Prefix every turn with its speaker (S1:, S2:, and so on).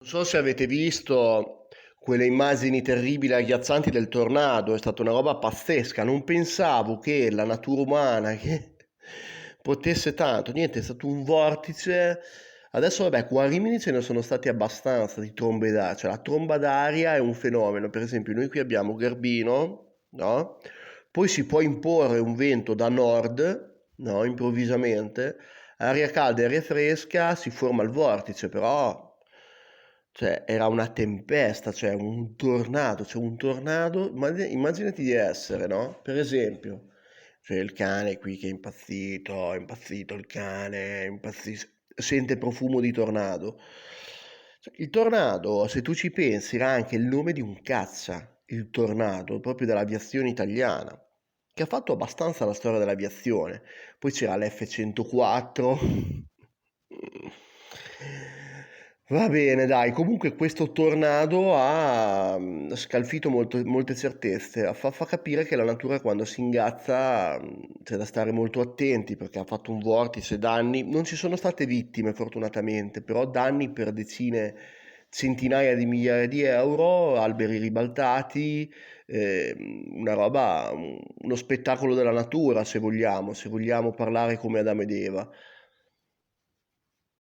S1: So se avete visto quelle immagini terribili e agghiaccianti del tornado, è stata una roba pazzesca, non pensavo che la natura umana che potesse tanto, niente, è stato un vortice. Adesso vabbè, qua a Rimini ce ne sono stati abbastanza di trombe d'aria, cioè la tromba d'aria è un fenomeno, per esempio noi qui abbiamo Garbino, no? Poi si può imporre un vento da nord, no? Improvvisamente, aria calda e aria fresca, si forma il vortice, però cioè, era una tempesta, cioè un tornado, immaginati di essere, no? Per esempio, c'è il cane qui che è impazzito il cane, sente profumo di tornado. Cioè, il tornado, se tu ci pensi, era anche il nome di un caccia, il tornado, proprio dell'aviazione italiana, che ha fatto abbastanza la storia dell'aviazione. Poi c'era l'F-104. Va bene, dai, comunque questo tornado ha scalfito molte certezze, fa capire che la natura quando si ingazza c'è da stare molto attenti perché ha fatto un vortice, danni, non ci sono state vittime fortunatamente, però danni per decine, centinaia di migliaia di euro, alberi ribaltati, una roba, uno spettacolo della natura se vogliamo parlare come Adamo ed Eva.